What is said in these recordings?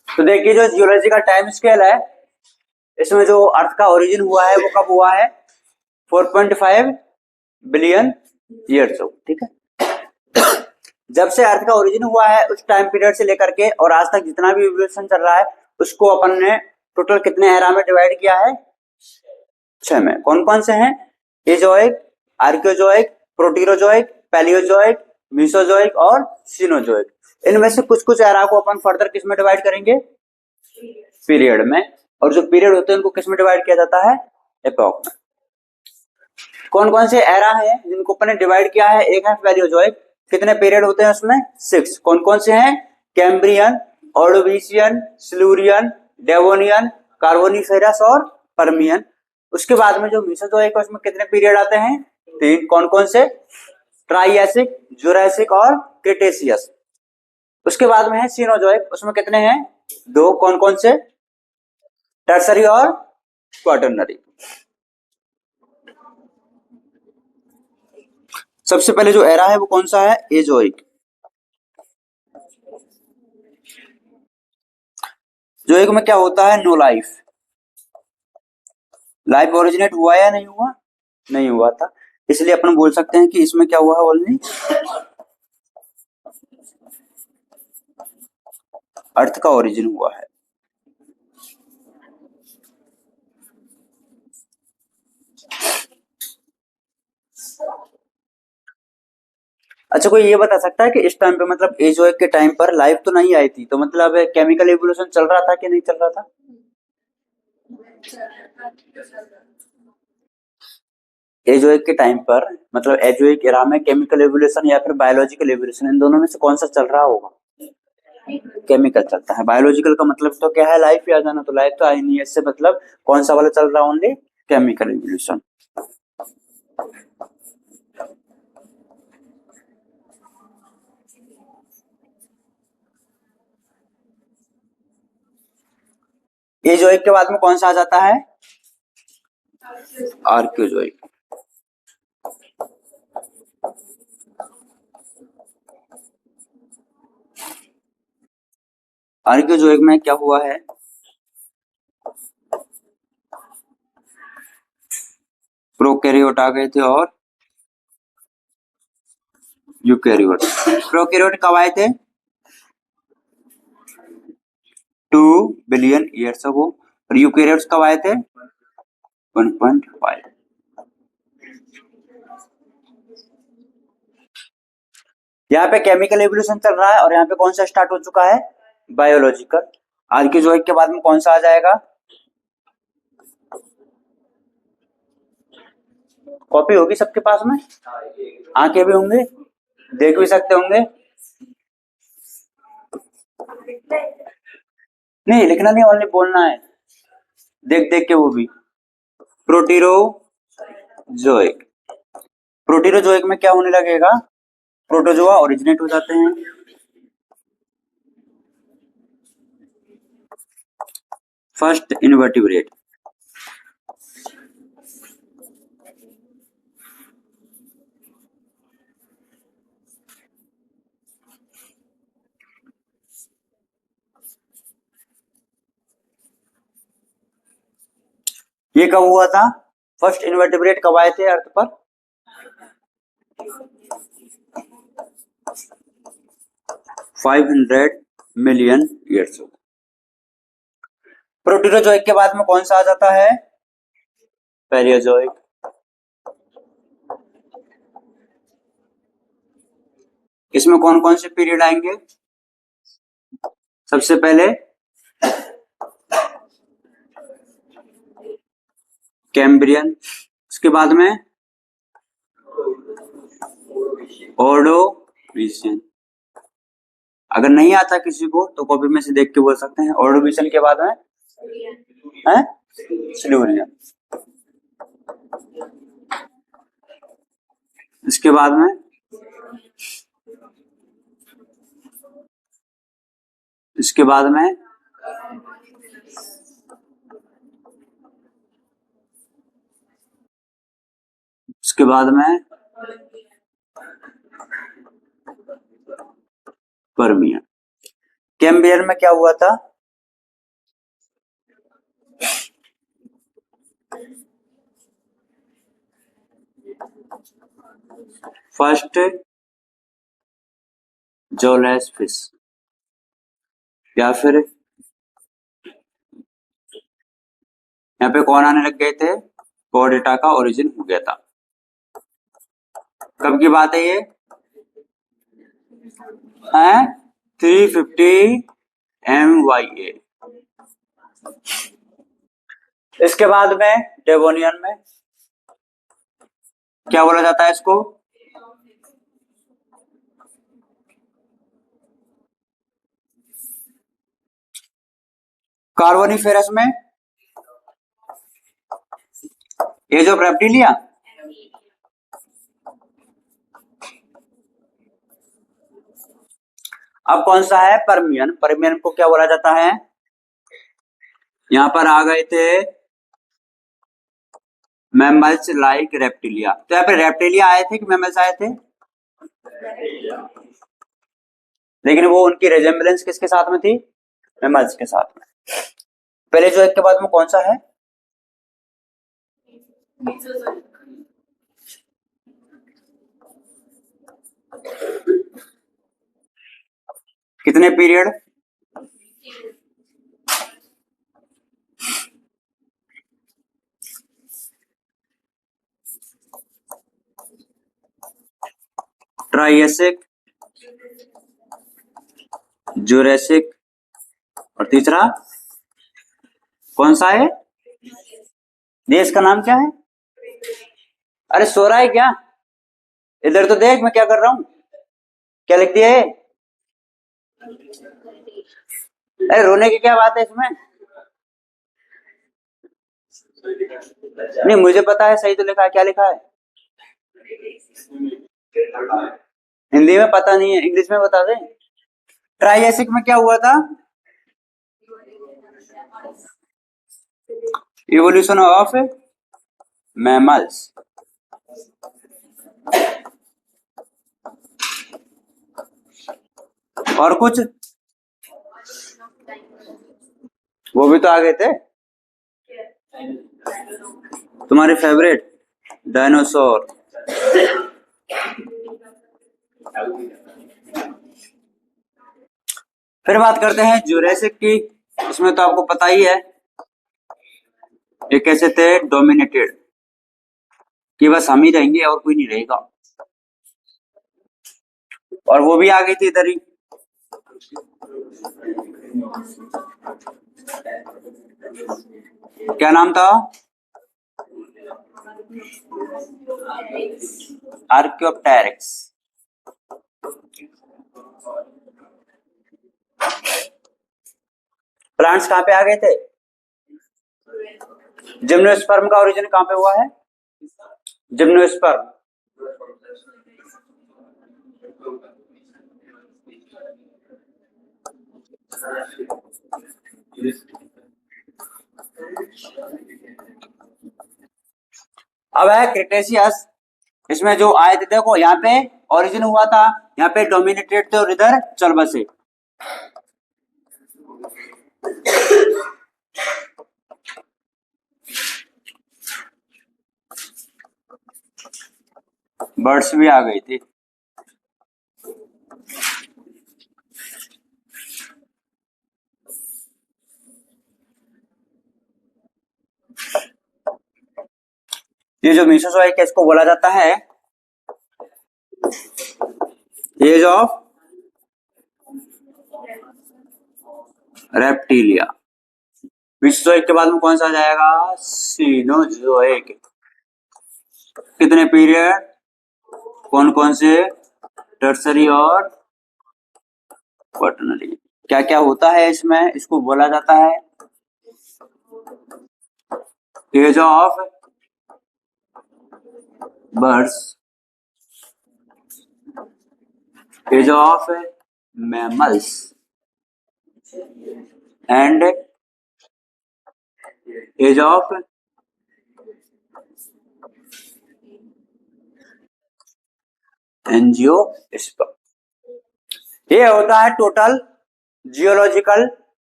तो देखिए जो जियोलॉजी का टाइम स्केल है, इसमें जो अर्थ का ओरिजिन हुआ है वो कब हुआ है? 4.5 बिलियन ईयर्स हो, ठीक है। जब से अर्थ का ओरिजिन हुआ है उस टाइम पीरियड से लेकर के और आज तक जितना भी इवोल्यूशन चल रहा है उसको अपन ने टोटल कितने एरा में डिवाइड किया है? 6 में। कौन कौन से हैं? एजोइक, आर्कियोजोइक, प्रोटीरोजोइक, पैलियोजोइक, मीसोजोइक और सीनोजोइक। इनमें से कुछ कुछ एरा को अपन फर्दर किस में डिवाइड करेंगे? पीरियड में। और जो पीरियड होते हैं उनको किस में डिवाइड किया जाता है? एपॉक में। कौन कौन से एरा हैं जिनको अपन ने डिवाइड किया है? एक है पैलियोजोइक, कितने पीरियड होते हैं उसमें? 6। कौन कौन से हैं? Cambrian, Ordovician, Silurian, Devonian, Carboniferous और पर्मियन। उसके बाद में जो मीसोजोइक है उसमें कितने पीरियड आते हैं? 3। कौन कौन से? ट्राइएसिक, जुरासिक और क्रिटेशियस। उसके बाद में है सीनोजोइक, उसमें कितने हैं? 2। कौन कौन से? टर्सरी और क्वाटरनरी। सबसे पहले जो एरा है वो कौन सा है? एजोइक। जोइक में क्या होता है? No life. लाइफ ओरिजिनेट हुआ या नहीं हुआ? नहीं हुआ था, इसलिए अपन बोल सकते हैं कि इसमें क्या हुआ है? ओनली अर्थ का ओरिजिन हुआ है। अच्छा, कोई ये बता सकता है कि इस टाइम पे मतलब एजोइक के टाइम पर लाइफ तो नहीं आई थी, तो मतलब केमिकल एवोल्यूशन चल रहा था कि नहीं चल रहा था? एजोइक के टाइम पर मतलब एजोइक एरा में केमिकल एवोल्यूशन या फिर बायोलॉजिकल एवोल्यूशन, इन दोनों में से कौन सा चल रहा होगा? केमिकल चलता है। बायोलॉजिकल का मतलब तो क्या है? लाइफ ही आ जाना, तो लाइफ तो आई नहीं है, इससे मतलब कौन सा वाला चल रहा है? Only chemical evolution. एजोइक के बाद में कौन सा आ जाता है? आर्कियोजोइक। आर्कियोजोइक में क्या हुआ है? प्रोकैरियोट आ गए थे और यूकैरियोट। प्रोकैरियोट कब आए थे? 2 बिलियन ईयर्स अगो। और यूकैरियोट्स कब आए थे? 1.5। यहाँ पे केमिकल एवोल्यूशन चल रहा है और यहाँ पे कौन सा स्टार्ट हो चुका है? बायोलॉजिकल। आर्कियोजोइक के बाद में कौन सा आ जाएगा? कॉपी होगी सबके पास में, आंखें भी होंगे, देख भी सकते होंगे। नहीं लिखना नहीं, ओनली बोलना है, देख देख के वो भी। प्रोटीरोजोइक। प्रोटीरोजोइक में क्या होने लगेगा? प्रोटोजोआ ओरिजिनेट हो जाते हैं। First invertebrate. ये कब हुआ था? फर्स्ट इनवर्टिब्रेट कब आए थे अर्थ पर? 500 मिलियन ईयर्स। प्रोटीरोजोइक के बाद में कौन सा आ जाता है? पैलियोजोइक। इसमें कौन कौन से पीरियड आएंगे? सबसे पहले कैम्ब्रियन, उसके बाद में ऑर्डोविशियन। अगर नहीं आता किसी को तो कॉपी में से देख के बोल सकते हैं। ऑर्डोविशियन के बाद में है सिल्यूरियन। इसके बाद में इसके बाद में इसके बाद में परमियन। कैम्ब्रियन में क्या हुआ था? फर्स्ट जोलेस फिश, या फिर यहाँ पे कौन आने लग गए थे? कोडेटा का ओरिजिन हो गया था। कब की बात है ये? 350 MYA। इसके बाद में डेवोनियन में क्या बोला जाता है इसको? कार्बोनिफेरस में एज ऑफ रेप्टिलिया। अब कौन सा है? परमियन। परमियन को क्या बोला जाता है? यहां पर आ गए थे मैमल्स लाइक रेप्टिलिया। तो यहाँ पे रेप्टिलिया आए थे कि मैमल्स आए थे? लेकिन वो उनकी रेजेम्बलेंस किसके साथ में थी? मैमल्स के साथ में। पहले जो एक के बाद में कौन सा है? कितने पीरियड? ट्राइएसिक, जुरेसिक, और तीसरा कौन सा है? देश का नाम क्या है? अरे सो रहा है क्या? इधर तो देख, मैं क्या कर रहा हूं। क्या लिख दिया है? अरे रोने की क्या बात है इसमें? नहीं, मुझे पता है सही तो लिखा है। क्या लिखा है? हिंदी में पता नहीं है, इंग्लिश में बता दे। ट्राइएसिक में क्या हुआ था? Evolution of mammals. और कुछ? वो भी तो आ गए थे तुम्हारे फेवरेट डायनासोर। फिर बात करते हैं जुरेसिक की। इसमें तो आपको पता ही है ये कैसे थे डोमिनेटेड, कि बस हम ही रहेंगे और कोई नहीं रहेगा। और वो भी आ गई थी इधर ही। क्या नाम था? आर्कियोप्टेरिक्स। प्लांट्स कहां पे आ गए थे? जिम्नोस्पर्म का ओरिजिन कहां पे हुआ है? जिम्नोस्पर्म। अब है क्रिटेशियस। इसमें जो आए थे देखो, यहाँ पे ओरिजिन हुआ था, यहाँ पे डोमिनेटेड थे और इधर चल बसे। बर्ड्स भी आ गई थी। ये जो मीसोजोइक है इसको बोला जाता है एज ऑफ रेप्टिलिया। मीसोजोइक के बाद में कौन सा आ जाएगा? सीनोजोइक। कितने पीरियड? कौन कौन से? टर्सरी और क्वाटरनरी। क्या क्या होता है इसमें? इसको बोला जाता है age of birds, age of mammals and age of angiosperm. ये होता है टोटल जियोलॉजिकल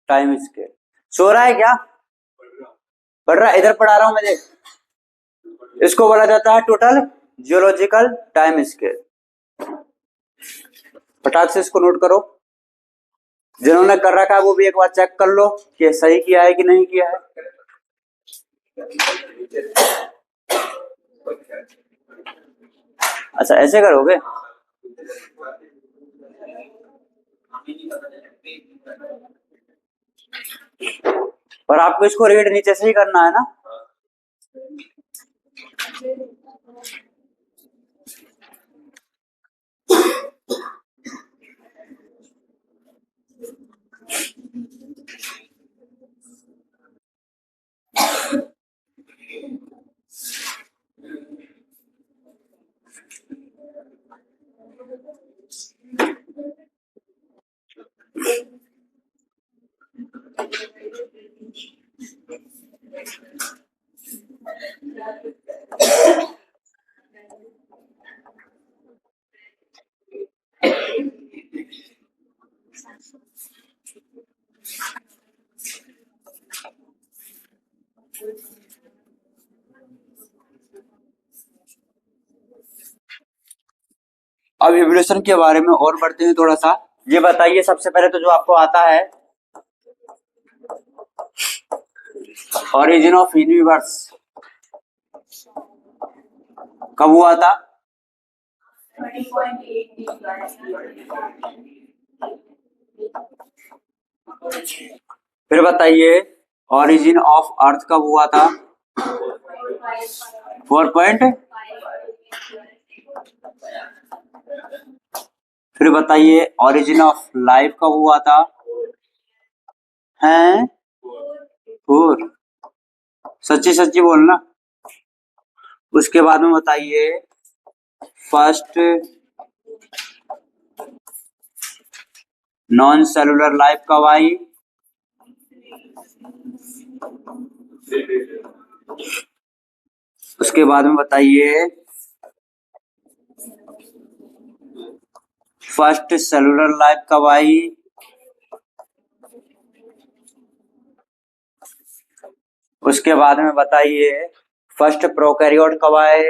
टाइम स्केल। सो रहा है क्या? पढ़ रहा है, इधर पढ़ा रहा हूं मैं, देख। इसको बोला जाता है टोटल जियोलॉजिकल टाइम स्केल। फटाक से इसको नोट करो। जिन्होंने कर रखा है वो भी एक बार चेक कर लो कि सही किया है कि नहीं किया है। अच्छा, ऐसे करोगे? पर आपको इसको रीड नीचे से ही करना है ना। अब इवोल्यूशन के बारे में और बढ़ते हैं थोड़ा सा। ये बताइए सबसे पहले तो जो आपको आता है, ओरिजिन ऑफ यूनिवर्स कब हुआ था? फिर बताइए ओरिजिन ऑफ अर्थ कब हुआ था? 4 फिर बताइए ओरिजिन ऑफ लाइफ कब हुआ था? हैं? 4। सच्ची सच्ची बोलना। उसके बाद में बताइए फर्स्ट नॉन सेलुलर लाइफ कब आई? उसके बाद में बताइए फर्स्ट सेलुलर लाइफ कब आई? उसके बाद में बताइए फर्स्ट प्रोकैरियोट कब आए?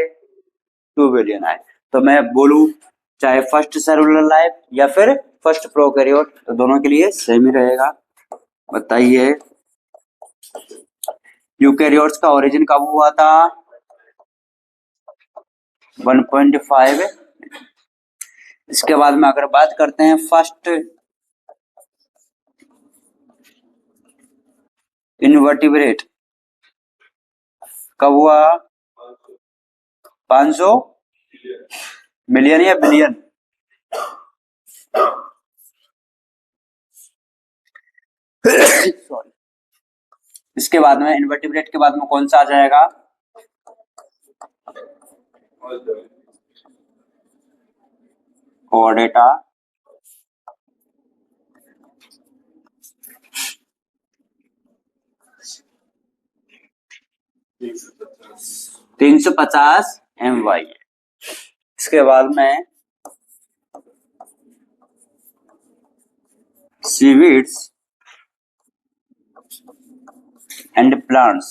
2 बिलियन आए। तो मैं बोलूं चाहे फर्स्ट सेलुलर लाइफ या फिर फर्स्ट प्रोकैरियोट, तो दोनों के लिए सेम ही रहेगा। बताइए यूकैरियोट्स का ओरिजिन कब हुआ था? 1.5। इसके बाद में अगर बात करते हैं फर्स्ट इनवर्टिब्रेट कब हुआ? 500 मिलियन या बिलियन? सॉरी। इसके बाद में इनवर्टिब्रेट के बाद में कौन सा आ जाएगा? कोडेटा। MY। इसके बाद में seaweeds and plants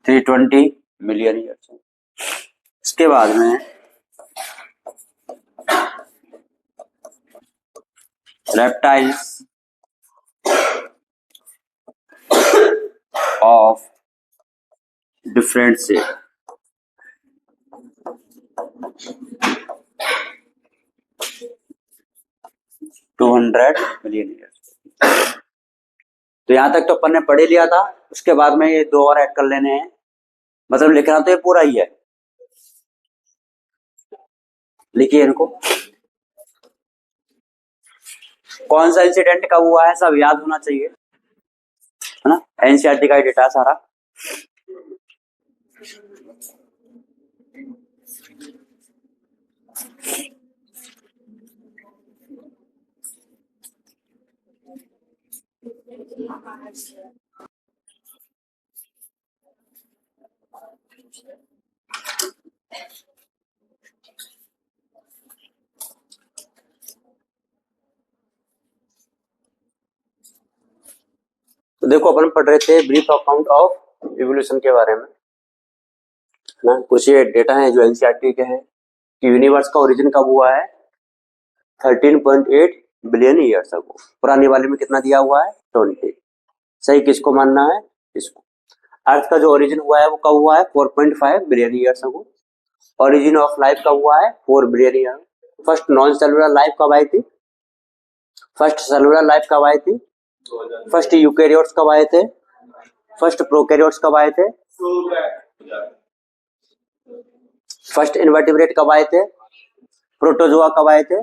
320 million years. इसके बाद में reptiles of different shape 200 million years. तो यहां तक तो अपन ने पढ़ ही लिया था। उसके बाद में ये 2 और ऐड कर लेने हैं, मतलब लिखना तो ये पूरा ही है। लिखिए इनको। कौन सा इंसिडेंट कब हुआ है सब याद होना चाहिए, है ना। एनसीईआरटी का डेटा सारा। देखो अपन पढ़ रहे थे ब्रीफ अकाउंट ऑफ इवोल्यूशन के बारे में ना। कुछ ये डेटा है जो एनसीईआरटी के हैं कि यूनिवर्स का ओरिजिन कब हुआ है 13.8 बिलियन ईयर्स अगो। पुराने वाले में कितना दिया हुआ है 20। सही किसको मानना है? इसको। अर्थ का जो ओरिजिन हुआ है वो कब हुआ है 4.5 billion years ago. Origin of life कब हुआ है 4 billion year. First non cellular life कब आई थी? फर्स्ट सेलुलर लाइफ कब आई थी? फर्स्ट यूकेरियोट्स कब आए थे? फर्स्ट प्रोकैरियोट्स कब आए थे? फर्स्ट इनवर्टिब्रेट कब आए थे? प्रोटोजोआ कब आए थे?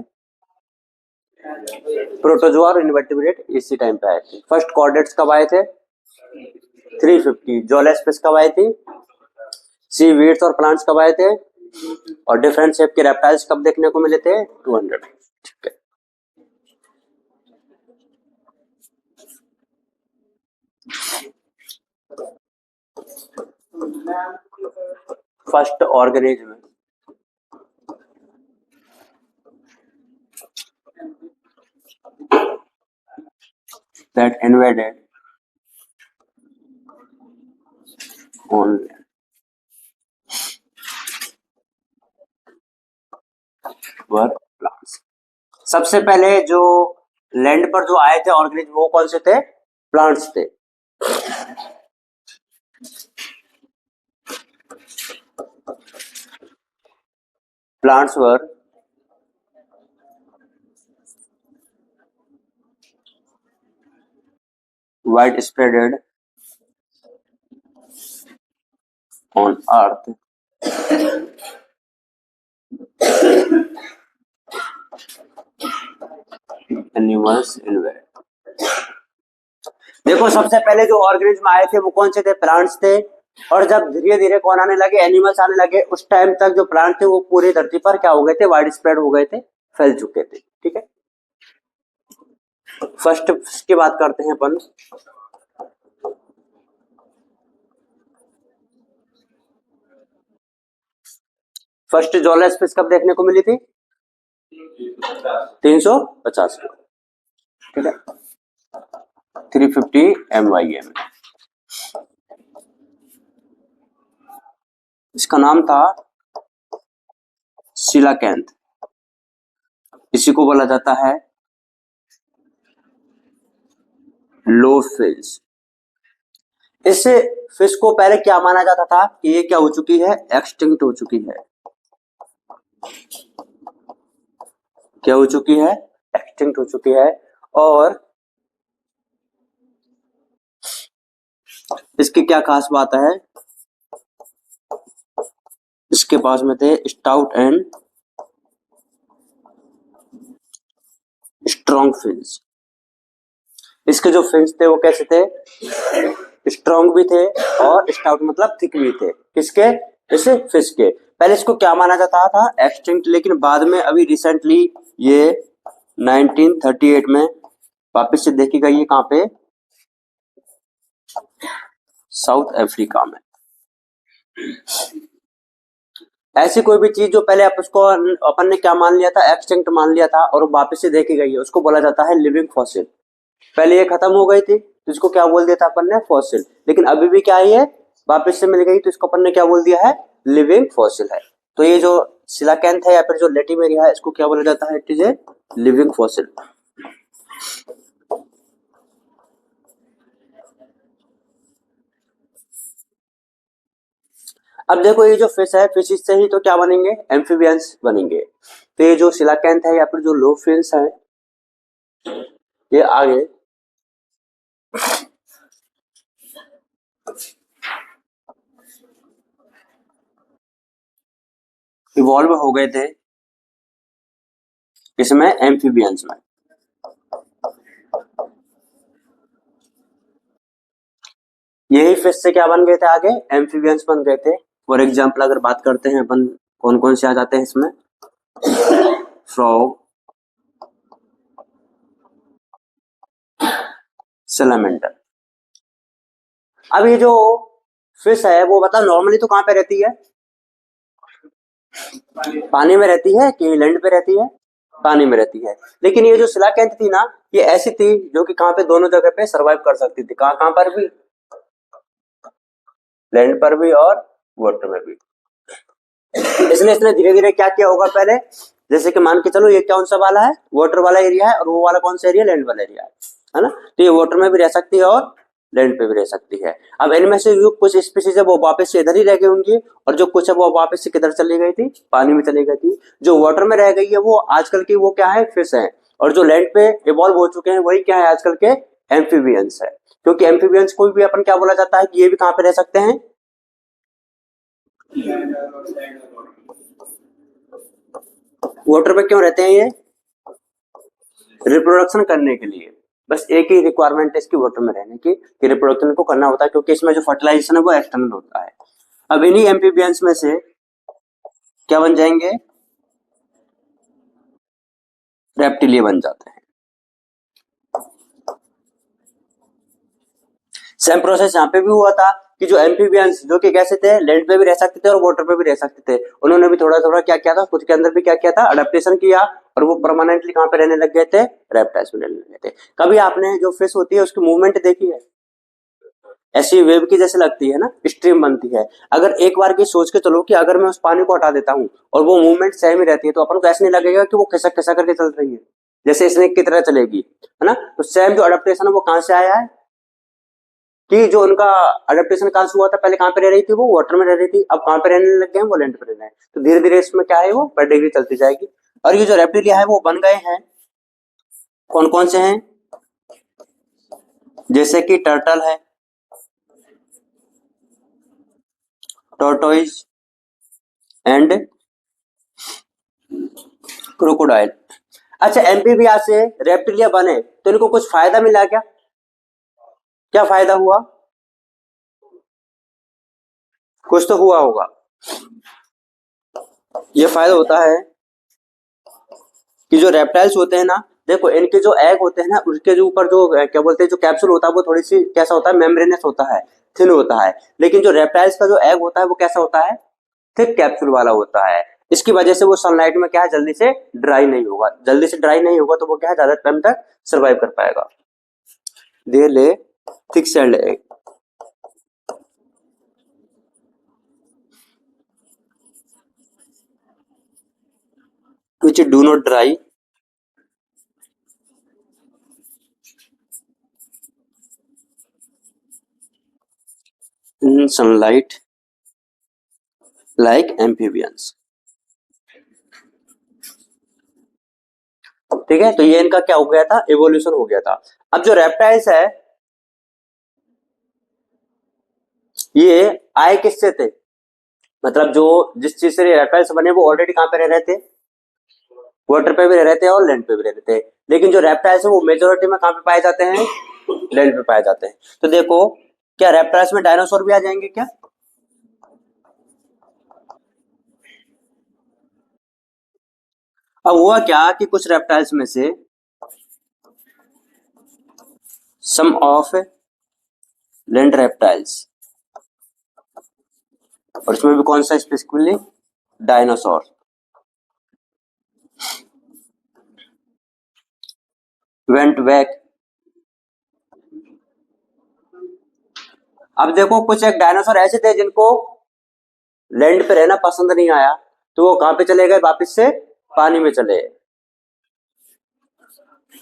प्रोटोजोआ और इनवर्टिब्रेट इसी टाइम पे आए थे। फर्स्ट कॉर्डेट्स कब आए थे? 350। जोलेस्पिस कब आई थी? सी वीड्स और प्लांट्स कब आए थे? और डिफरेंट शेप के रेप्टाइल्स कब देखने को मिले थे? 200। ठीक है। First organism that invaded on were plants। सबसे पहले जो लैंड पर जो आए थे ऑर्गेनिज्म वो कौन से थे? प्लांट्स थे। Plants were wide spreaded on earth animals invade। देखो सबसे पहले जो ऑर्गेनिज्म आए थे वो कौन से थे? प्लांट्स थे। और जब धीरे धीरे कौन आने लगे? एनिमल्स आने लगे। उस टाइम तक जो प्लांट थे वो पूरी धरती पर क्या हो गए थे? वाइड स्प्रेड हो गए थे, फैल चुके थे। ठीक है। फर्स्ट की बात करते हैं अपन। फर्स्ट जोलेस्पिस कब देखने को मिली थी? 350। ठीक है। 350 MYM। इसका नाम था सिलाकेंथ। इसी को बोला जाता है लो फिश। इस फिश को पहले क्या माना जाता था कि ये क्या हो चुकी है? एक्सटिंक्ट हो चुकी है। क्या हो चुकी है? एक्सटिंक्ट हो चुकी है। और इसकी क्या खास बात है? इसके पास में थे स्टाउट एंड स्ट्रॉन्ग फिन्स। इसके जो फिन्स थे वो कैसे थे? स्ट्रॉन्ग भी थे और स्टाउट मतलब थिक भी थे। किसके? इस फिश के। पहले इसको क्या माना जाता था? एक्सटिंक्ट। लेकिन बाद में अभी रिसेंटली ये 1938 में वापस से देखी गई है। कहां पे? साउथ अफ्रीका में। ऐसी कोई भी चीज जो पहले अपन ने क्या मान लिया था? एक्सटिंक्ट मान लिया था, और वापस से देखी गई है, उसको बोला जाता है लिविंग फॉसिल। पहले ये खत्म हो गई थी तो इसको क्या बोल दिया था अपन ने? फॉसिल। लेकिन अभी भी क्या है? ये वापस से मिल गई तो इसको अपन ने क्या बोल दिया है? लिविंग फॉसिल है। तो ये जो सिलाकेंथ है या फिर जो लेटिमेरिया है, इसको क्या बोला जाता है? It is a living fossil. अब देखो ये जो फिश है, फिश से ही तो क्या बनेंगे? एम्फीबियंस बनेंगे। तो ये जो सिलाकेंथ है या फिर जो लो फिन्स है, ये आगे इवॉल्व हो गए थे इसमें एम्फीबियंस में। यही फिश से क्या बन गए थे? आगे एम्फीबियंस बन गए थे। फॉर एग्जाम्पल अगर बात करते हैं अपन, कौन कौन से आ जाते हैं इसमें? Frog, salamander. अब ये जो फिश है वो बता नॉर्मली तो कहां पे रहती है? पानी में रहती है कि लैंड पे रहती है? पानी में रहती है। लेकिन ये जो सिलाकेंथ थी ना, ये ऐसी थी जो कि कहाँ पे, दोनों जगह पे सरवाइव कर सकती थी। कहाँ कहाँ पर भी, लैंड पर भी और वाटर में भी। इसलिए इसने धीरे धीरे क्या किया होगा, पहले जैसे कि मान के चलो ये कौन सा वाला है, वाटर वाला एरिया है, और वो वाला कौन सा एरिया, लैंड वाला एरिया है ना। तो ये वाटर में भी रह सकती है और लैंड पे भी रह सकती है। अब इनमें से जो कुछ स्पीसीज है वो वापस से इधर ही रह गई होंगी, और जो कुछ है वो वापस से किधर चली गई थी, पानी में चली गई थी। जो वाटर में रह गई है वो आजकल की वो क्या है, फिश है। और जो लैंड पे इवॉल्व हो चुके हैं वही क्या है, आजकल के एम्फीबियंस है। क्योंकि एम्फीबियंस को भी अपन क्या बोला जाता है कि ये भी कहाँ पे रह सकते हैं, वाटर पे क्यों रहते हैं ये, रिप्रोडक्शन करने के लिए। बस एक ही रिक्वायरमेंट है इसकी वाटर में रहने की, कि रिप्रोडक्शन को करना होता है, क्योंकि इसमें जो फर्टिलाइजेशन है वो एक्सटर्नल होता है। अब इन्हीं एम्फीबियंस में से क्या बन जाएंगे, रेप्टिलिए बन जाते हैं। सेम प्रोसेस यहाँ पे भी हुआ था कि जो एम्फीबियंस जो कि कैसे थे, लैंड पे भी रह सकते थे और वाटर पे भी रह सकते थे, उन्होंने भी थोड़ा थोड़ा क्या किया था, खुद के अंदर भी क्या किया था, अडेप्टेशन किया, और वो परमानेंटली कहाँ पे रहने लग गए थे, रेप्टाइल्स में रहने लग गए थे। कभी आपने जो फिश होती है उसकी मूवमेंट देखी है, ऐसी वेव की जैसे लगती है ना, स्ट्रीम बनती है। अगर एक बार की सोच के चलो कि अगर मैं उस पानी को हटा देता हूँ और वो मूवमेंट सेम ही रहती है, तो अपन को ऐसा नहीं लगेगा कि वो खिसक खिसक करके चल रही है, जैसे स्नेक की तरह चलेगी, है ना। तो सेम जो अडेप्टेशन है वो कहाँ से आया है, कि जो उनका अडेप्टेशन कहाँ से हुआ था, पहले कहाँ पे रह रही थी, वो वाटर में रह रही थी, अब कहाँ पे रहने लग गए हैं, वो लैंड पे रह रहे हैं। तो धीरे धीरे इसमें क्या है, वो पर डिग्री चलती जाएगी। और ये जो रेप्टिलिया है वो बन गए हैं, कौन कौन से हैं, जैसे कि टर्टल है, टोर्टोइज एंड क्रोकोडाइल। अच्छा, एम्फीबिया से रेप्टिलिया बने तो इनको कुछ फायदा मिला क्या, क्या फायदा हुआ, कुछ तो हुआ होगा। ये फायदा होता है कि जो रेप्टाइल्स होते हैं ना, देखो इनके जो एग होते हैं ना, उसके जो ऊपर जो क्या बोलते हैं, जो कैप्सूल होता है वो थोड़ी सी कैसा होता है, मेम्ब्रेनस होता है, थिन होता है। लेकिन जो रेप्टाइल्स का जो एग होता है वो कैसा होता है, थिक कैप्सूल वाला होता है। इसकी वजह से वो सनलाइट में क्या है, जल्दी से ड्राई नहीं होगा, जल्दी से ड्राई नहीं होगा तो वो क्या है, ज्यादा टाइम तक सर्वाइव कर पाएगा। दे ले thick sailed egg which do not dry in sunlight like amphibians। ठीक है, तो ये इनका क्या हो गया था, एवोल्यूशन हो गया था। अब जो रेप्टाइल्स है ये आए किससे थे, मतलब जो जिस चीज से रेप्टाइल्स बने वो ऑलरेडी कहाँ पे रह रहे थे, वाटर पे भी रह रहे थे और लैंड पे भी रह रहे थे। लेकिन जो रेप्टाइल्स है वो मेजोरिटी में कहाँ पे पाए जाते हैं, लैंड पे पाए जाते हैं। तो देखो, क्या रेप्टाइल्स में डायनासोर भी आ जाएंगे क्या, अब हुआ क्या कि कुछ रेप्टाइल्स में से सम ऑफ लैंड रेप्टाइल्स, और इसमें भी कौन सा स्पेसिफिकली, डायनासोर, वेंट बैक। अब देखो कुछ एक डायनासोर ऐसे थे जिनको लैंड पे रहना पसंद नहीं आया, तो वो कहां पे चले गए, वापस से पानी में चले गए।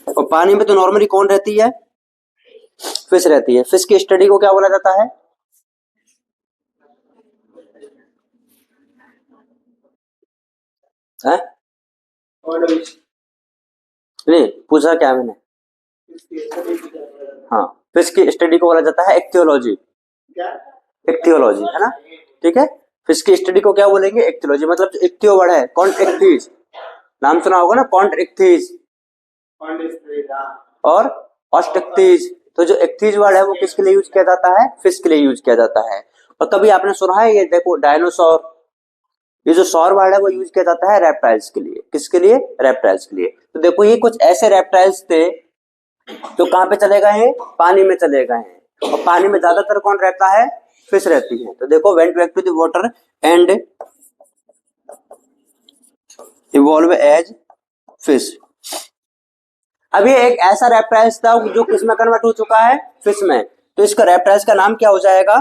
और पानी में तो नॉर्मली कौन रहती है, फिश रहती है। फिश की स्टडी को क्या बोला जाता है, है? नहीं पूछा क्या मैंने, हाँ, फिश की स्टडी को बोला जाता है एक्थियोलॉजी, एक्थियोलॉजी है ना, ठीक है। फिश की स्टडी को क्या बोलेंगे, एक्थियोलॉजी। मतलब जो इक्थियो वर्ड है, कॉन्ट इक्थीज, नाम सुना होगा ना, कॉन्ट इक्थीज और ऑस्टिक्थीज। तो जो इक्थीज वर्ड है वो किसके लिए यूज किया जाता है, फिश के लिए यूज किया जाता है। और कभी आपने सुना है, ये देखो डायनासोर, ये जो सौर वर्ड है वो यूज किया जाता है रेप्टाइल्स के लिए, किसके लिए, रेप्टाइल्स के लिए। तो देखो ये कुछ ऐसे रेप्टाइल्स थे जो कहां पे चले गए हैं, पानी में चले गए हैं। और पानी में ज्यादातर कौन रहता है, फिश रहती है। तो देखो went back to the water and evolve as fish. अब ये एक ऐसा रेप्टाइल्स था जो किस में कन्वर्ट हो चुका है, फिश में, तो इसका रेप्टाइल्स का नाम क्या हो जाएगा,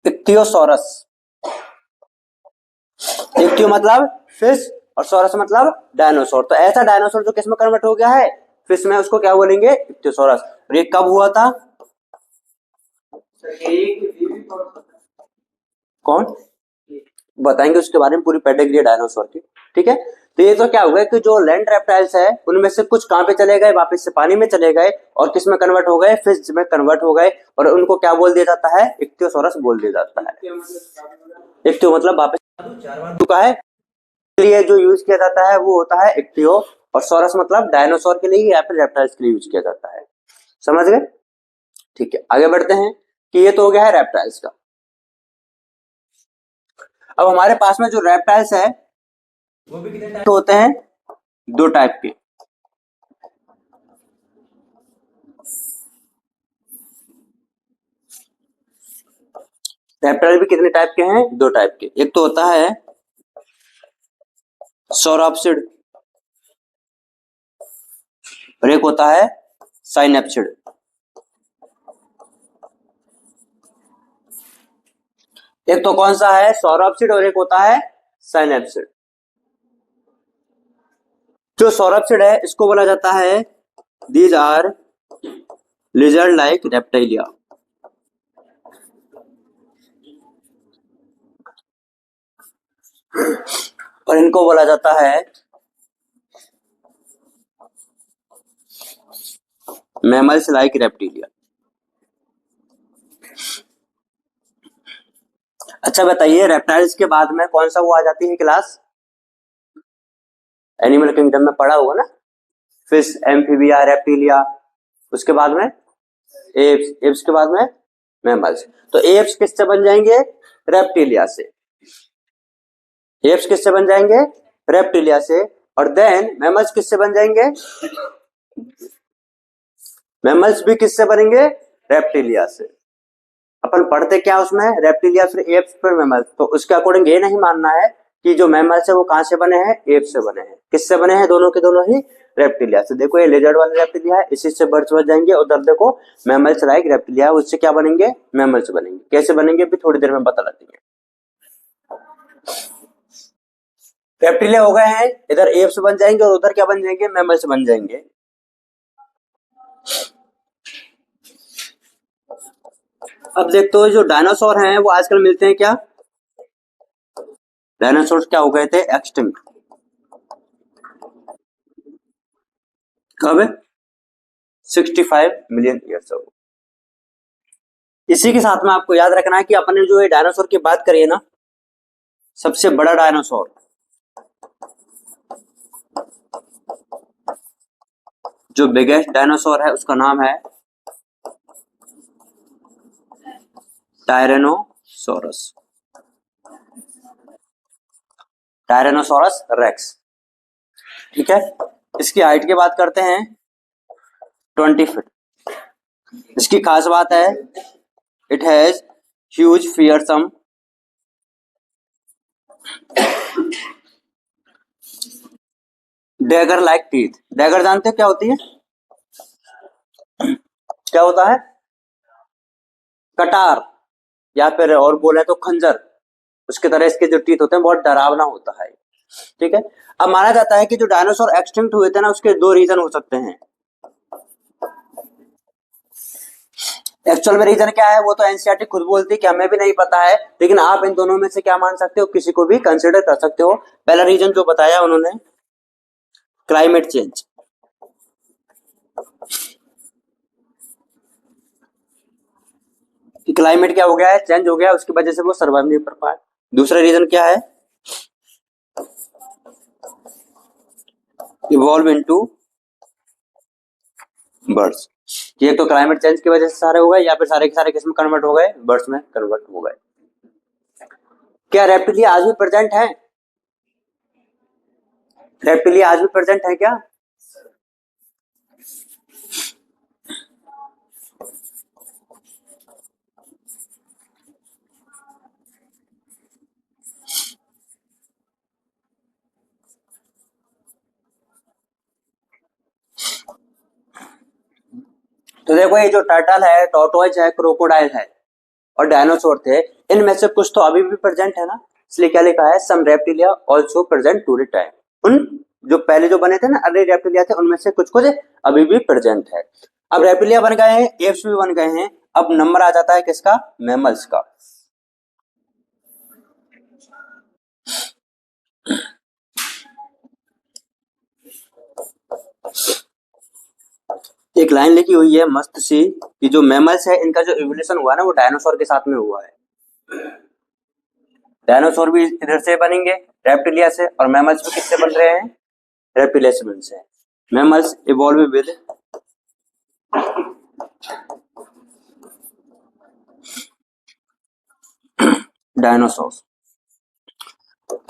इक्थियोसॉरस। इक्थियो मतलब फिश और सॉरस मतलब डायनासोर, तो ऐसा डायनासोर जो किस में कन्वर्ट हो गया है, फिश में, उसको क्या बोलेंगे, इक्थियोसॉरस। और ये कब हुआ था, कौन बताएंगे उसके बारे में, पूरी पेडिग्री डायनासोर की, ठीक है। तो ये तो क्या हो गया कि जो लैंड रेप्टाइल्स है उनमें से कुछ कहां पे चले गए, वापस से पानी में चले गए, और किस में कन्वर्ट हो गए, फिश में कन्वर्ट हो गए, और उनको क्या बोल दिया जाता है, इक्थियोसॉरस बोल दिया जाता है। इक्थियो मतलब वापस चुका है, लिए जो यूज किया जाता है वो होता है इक्थियो, और सॉरस मतलब डायनासोर के लिए या फिर रेप्टाइल्स के लिए यूज किया जाता है। समझ गए, ठीक है, आगे बढ़ते हैं कि ये तो हो गया है रेप्टाइल्स का। अब हमारे पास में जो रेप्टाइल्स है वो भी कितने टाइप होते हैं, दो टाइप के। रेप्टाइल भी कितने टाइप के हैं, दो टाइप के। एक तो होता है सौराप्सिड और एक होता है साइनेप्सिड। एक तो कौन सा है, सौराप्सिड, और एक होता है साइनेप्सिड। जो सौराप्सिड है इसको बोला जाता है these are lizard like Reptilia. और इनको बोला जाता है मैमल्स लाइक रेप्टिलिया। अच्छा बताइए, रेप्टाइल्स के बाद में कौन सा वो आ जाती है क्लास, एनिमल किंगडम में पढ़ा होगा ना, फिश, एम्फीबिया, रेप्टिलिया, उसके बाद में एप्स, एप्स के बाद में मैमल्स। तो एप्स किससे बन जाएंगे, रेप्टिलिया से। एप्स किससे बन जाएंगे, रेप्टिलिया से। और देन मैमल्स किससे बन जाएंगे, मैमल्स भी किससे बनेंगे, रेप्टिलिया से। अपन पढ़ते क्या उसमें, रेप्टिलिया फिर एप्स फिर मैमल्स, तो उसके अकॉर्डिंग ये नहीं मानना है कि जो मैमल्स है वो कहां से बने हैं, एप्स से बने हैं। किससे बने हैं, दोनों के दोनों ही रेप्टिलिया से। देखो ये लेजर्ड वाले रेप्टिलिया है, इसी से बर्ड्स बन जाएंगे, उधर देखो मैमल्स लाइक रेप्टिलिया, उससे क्या बनेंगे, मैमल्स बनेंगे। कैसे बनेंगे भी थोड़ी देर में बता देंगे। रेप्टिलिया हो गए हैं, इधर एप्स बन जाएंगे और उधर क्या बन जाएंगे, मैमल्स बन जाएंगे। अब देखते हो जो डायनासोर हैं वो आजकल मिलते हैं क्या, डायनासोर क्या हो गए थे, एक्सटिंक्ट। कब, 65 मिलियन ईयर्स अगो। इसी के साथ में आपको याद रखना है कि अपने जो ये डायनासोर की बात करिए ना, सबसे बड़ा डायनासोर, जो बिगेस्ट डायनासोर है उसका नाम है टायरेनोसोरस, टायरेनोसोरस रेक्स, ठीक है। इसकी हाइट की बात करते हैं 20 फीट। इसकी खास बात है it has huge fearsome dagger like teeth. Dagger जानते हो क्या होती है, क्या होता है, कटार, या फिर और बोले तो खंजर, उसके तरह इसके जो टीथ होते हैं बहुत डरावना होता है, ठीक है। अब माना जाता है कि जो डायनासोर एक्सटिंक्ट हुए थे ना, उसके दो रीजन हो सकते हैं। एक्चुअल में रीजन क्या है वो तो एनसीईआरटी खुद बोलती है कि हमें भी नहीं पता है, लेकिन आप इन दोनों में से क्या मान सकते हो, किसी को भी कंसिडर कर सकते हो। पहला रीजन जो बताया उन्होंने, क्लाइमेट चेंज। क्लाइमेट क्या हो गया है, चेंज हो गया, उसकी वजह से वो सर्वाइव नहीं कर पाए। दूसरा रीजन क्या है, इवॉल्व इनटू बर्ड्स। ये तो क्लाइमेट चेंज की वजह से सारे हो गए, या फिर सारे के सारे किस में कन्वर्ट हो गए, बर्ड्स में कन्वर्ट हो गए। क्या रेप्टिलिया आज भी प्रेजेंट है, रेप्टिलिया आज भी प्रेजेंट है क्या, तो देखो ये जो टर्टल है, टॉर्टोइज है, क्रोकोडाइल है और डायनासोर थे, इनमें से कुछ तो अभी भी प्रेजेंट है ना, इसलिए क्या लिखा है, some reptilia also present to the time. उन जो पहले जो बने थे ना अर्ली रेप्टिलिया थे, उनमें से कुछ कुछ अभी भी प्रेजेंट है। अब रेप्टिलिया बन गए हैं, एप्स भी बन गए हैं, अब नंबर आ जाता है किसका, मैमल्स का। एक लाइन लिखी हुई है मस्त सी कि जो मैमल्स है इनका जो इवोल्यूशन हुआ है ना वो डायनासोर के साथ में हुआ है। डायनासोर भी इधर से बनेंगे रेप्टिलिया से, और मैमल्स भी किससे बन रहे हैं, रेप्टिलिया से बन से। Mammals evolve with dinosaur.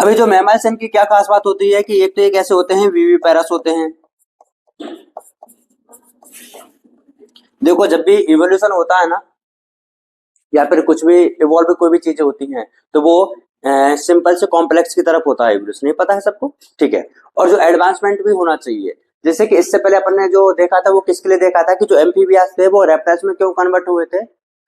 अभी जो मैमल्स इनकी क्या खास बात होती है कि एक तो ये कैसे होते हैं, विविपेरस होते हैं। देखो जब भी इवोल्यूशन होता है ना, या फिर कुछ भी इवॉल्व कोई भी चीजें होती हैं, तो वो सिंपल से कॉम्प्लेक्स की तरफ होता है इवोल्यूशन, नहीं पता है सबको, ठीक है। और जो एडवांसमेंट भी होना चाहिए, जैसे कि इससे पहले अपन ने जो देखा था वो किसके लिए देखा था कि जो एम्फीबियास थे वो रेप्टाइल्स में क्यों कन्वर्ट हुए थे,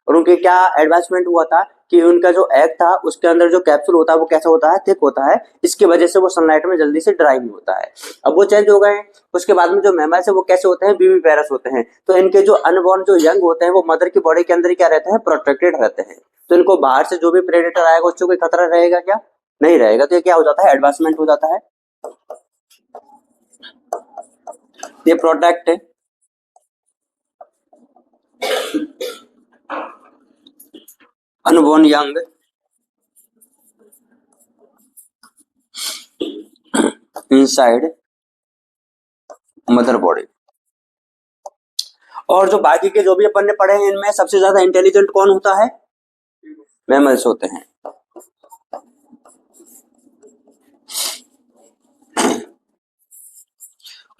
और उनके क्या एडवांसमेंट हुआ था कि उनका जो एग था उसके अंदर जो कैप्सूल होता है वो कैसा होता है, थिक होता है, इसकी वजह से वो सनलाइट में जल्दी से ड्राई नहीं होता है। अब वो चेंज हो गए हैं। उसके बाद में जो मैमल्स है वो कैसे होते हैं, विविपेरस होते हैं। तो इनके जो अनबॉर्न जो यंग होते हैं वो मदर की बॉडी के अंदर ही क्या रहते हैं, प्रोटेक्टेड रहते हैं। तो इनको बाहर से जो भी प्रेडेटर आएगा उससे कोई खतरा रहेगा क्या, नहीं रहेगा। तो ये क्या हो जाता है, एडवांसमेंट हो जाता है, ये protect unborn young inside mother body. और जो बाकी के जो भी अपन ने पढ़े हैं इनमें सबसे ज्यादा इंटेलिजेंट कौन होता है, मैमल्स होते हैं।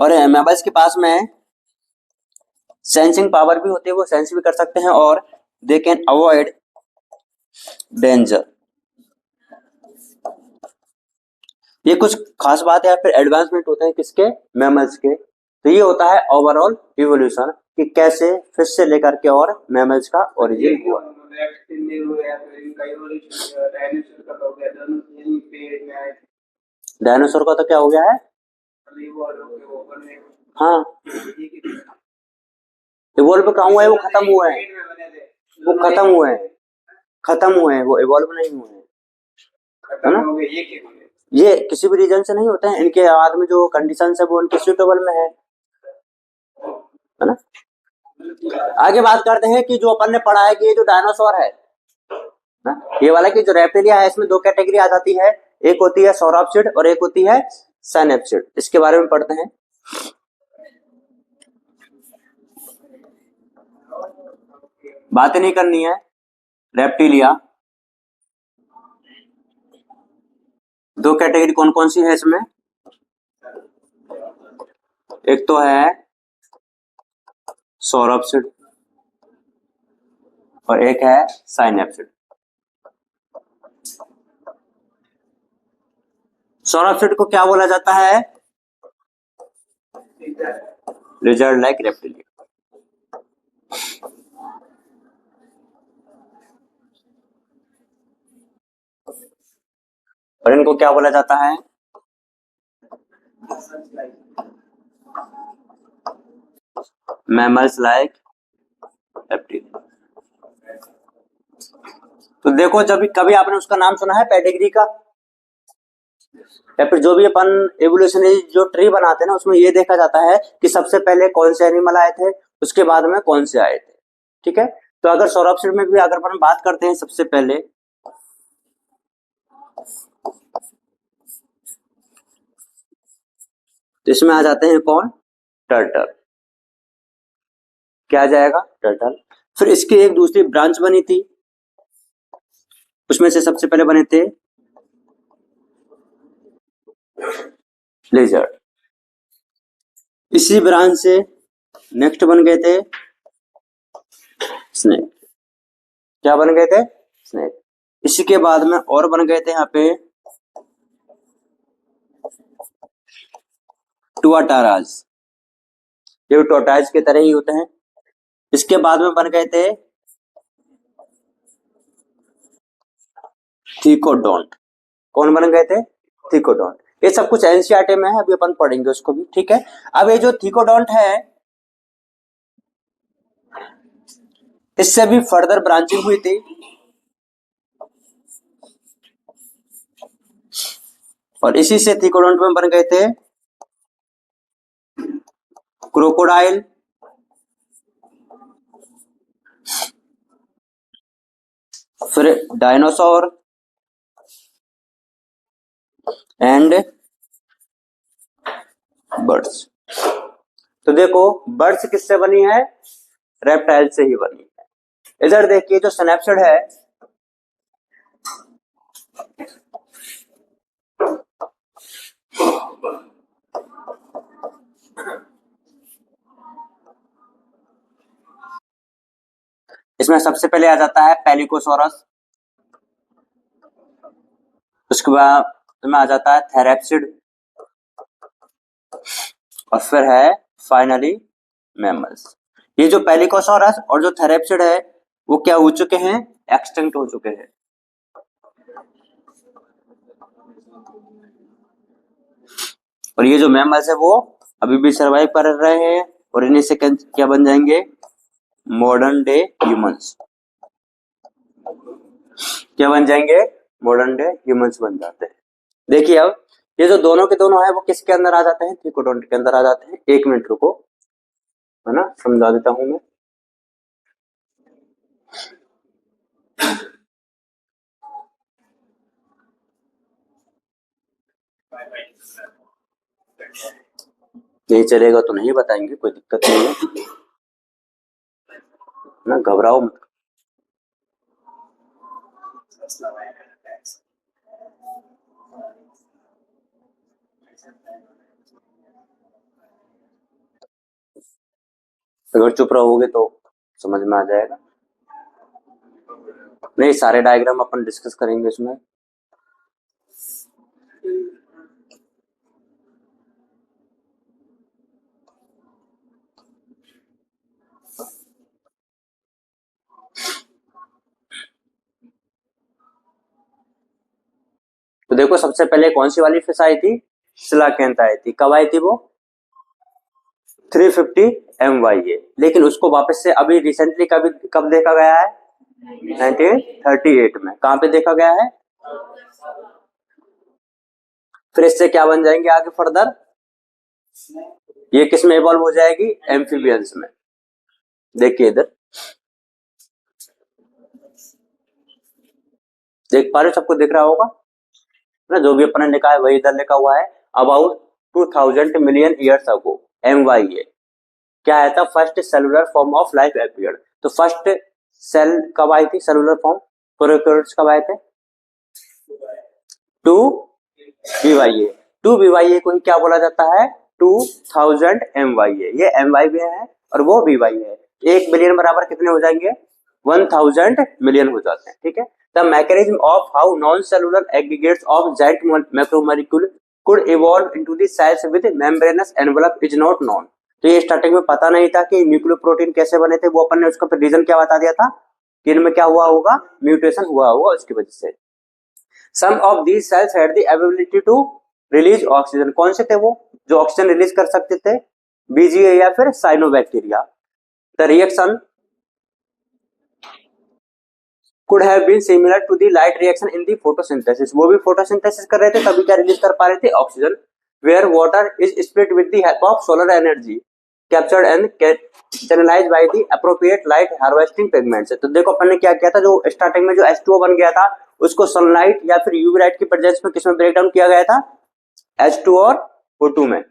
और मैमल्स के पास में सेंसिंग पावर भी होती है, वो सेंस भी कर सकते हैं, और दे कैन अवॉइड डेंजर। ये कुछ खास बात है या फिर एडवांसमेंट होते हैं किसके, मैमल्स के। तो ये होता है ओवरऑल इवोल्यूशन कि कैसे फिश से लेकर के और मैमल्स का ओरिजिन हुआ। डायनासोर का तो क्या हो गया है, हाँ इवॉल्व कहाँ हुआ है, वो खत्म हुआ है, वो खत्म हुए हैं, खत्म हुए हैं, वो इवॉल्व नहीं हुए हैं, है ना। ये किसी भी रीजन से नहीं होते हैं, इनके बाद में जो कंडीशन है वो उनके सुटेबल में है ना। आगे बात करते हैं कि जो अपन ने पढ़ा है कि ये जो डायनासोर है ना, ये वाला कि जो रेप्टिलिया है इसमें दो कैटेगरी आ जाती है, एक होती है सौराप्सिड और एक होती है साइनेप्सिड। इसके बारे में पढ़ते हैं। बातें नहीं करनी है, रेप्टिलिया दो कैटेगरी कौन कौन सी है इसमें, एक तो है सौराप्सिड और एक है साइनेप्सिड। सौराप्सिड को क्या बोला जाता है, लिजर्ड लाइक रेप्टिलिया। और इनको क्या बोला जाता है, मैमल्स लाइक रेप्टिलिया। तो देखो जब कभी आपने उसका नाम सुना है पेडिग्री का, या फिर जो भी अपन एवोल्यूशनरी जो ट्री बनाते हैं ना उसमें ये देखा जाता है कि सबसे पहले कौन से एनिमल आए थे, उसके बाद में कौन से आए थे, ठीक है। तो अगर सौराप्सिड में भी अगर अपन बात करते हैं सबसे पहले, तो इसमें आ जाते हैं कौन, टर्टल। क्या आ जाएगा, टर्टल। फिर इसकी एक दूसरी ब्रांच बनी थी, उसमें से सबसे पहले बने थे लिजर्ड। इसी ब्रांच से नेक्स्ट बन गए थे स्नेक। क्या बन गए थे, स्नेक। इसी के बाद में और बन गए थे यहाँ पे टुआटाराज, ये टोटाइज की तरह ही होते हैं, इसके बाद में बन गए थे थीकोडोंट। कौन बन गए थे? थीकोडोंट। ये सब कुछ एनसीईआरटी में है, अभी अपन पढ़ेंगे उसको भी, ठीक है। अब ये जो थीकोडोंट है, इससे भी फर्दर ब्रांचिंग हुई थी, और इसी से थीकोडोंट में बन गए थे क्रोकोडाइल, फिर डायनासोर एंड बर्ड्स। तो देखो बर्ड्स किससे बनी है? रेप्टाइल से ही बनी है। इधर देखिए जो सिनेप्सिड है, इसमें सबसे पहले आ जाता है पेलिकोसोरस, उसके बाद इसमें आ जाता है थेरेप्सिड, और फिर है फाइनली मैमल्स। ये जो पेलिकोसोरस और जो थेरेप्सिड है वो क्या हो चुके हैं? एक्सटिंक्ट हो चुके हैं। और ये जो मैमल्स है वो अभी भी सर्वाइव कर रहे हैं, और इन्हीं से क्या बन जाएंगे? Modern day humans. क्या बन जाएंगे? मॉडर्न डे ह्यूमंस बन जाते हैं। देखिए अब ये जो दोनों के दोनों है वो किसके अंदर आ जाते हैं? थीकोडोंट के अंदर आ जाते हैं। एक मिनट रुको, है ना, समझा देता हूं मैं। नहीं चलेगा तो नहीं बताएंगे, कोई दिक्कत नहीं है ना, घबराओ मत। अगर चुप रहोगे तो समझ में आ जाएगा। नहीं, सारे डायग्राम अपन डिस्कस करेंगे इसमें। तो देखो सबसे पहले कौन सी वाली फिश आई थी? सिलाकेंथ आई थी। कब आई थी वो? 350 MYA। लेकिन उसको वापस से अभी रिसेंटली कब देखा गया है? 1938 में। कहां पे देखा गया है? फिर इससे क्या बन जाएंगे आगे फर्दर? ये किस में इवॉल्व हो जाएगी? एम्फीबियंस में। देखिए इधर देख पा रहे हो, सबको दिख रहा होगा ना, जो भी अपन ने लिखा है वही इधर लिखा हुआ है। About 2000 million years ago MYA क्या आया था? First cellular form of life appeared. तो फर्स्ट सेल कब आई थी? सेलुलर फॉर्म प्रोकैरियोट्स कब आए थे? 2 BYA। 2 BYA को ही क्या बोला जाता है? 2000 MYA। ये MYA है और वो BYA है। 1 बिलियन बराबर कितने हो जाएंगे? 1000 मिलियन हो जाते हैं, ठीक है। The mechanism of how non cellular aggregates of giant macromolecule could evolve into the cells with membranous envelope is not known। तो ये स्टार्टिंग में पता नहीं था कि न्यूक्लियोप्रोटीन कैसे बने थे। वो अपन ने उसका रीजन क्या बता दिया था कि इनमें क्या हुआ होगा? म्यूटेशन हुआ होगा, उसकी वजह से। Some of these cells had the ability to release oxygen. कौन से थे वो जो ऑक्सीजन रिलीज कर सकते थे? BGA या फिर cyanobacteria. The reaction could have been similar to the light reaction in the photosynthesis। वो भी फोटोसिंथेसिस कर रहे थे, तभी क्या रिलीज कर पा रहे थे? Oxygen. where water is split with the help of solar energy captured and channelized by the appropriate light harvesting pigments। तो देखो अपन ने क्या किया था, जो स्टार्टिंग में जो H2O बन गया था उसको सनलाइट या फिर यूवी लाइट की प्रेजेंस में किसमें ब्रेक डाउन किया गया था? H2 और O2 में।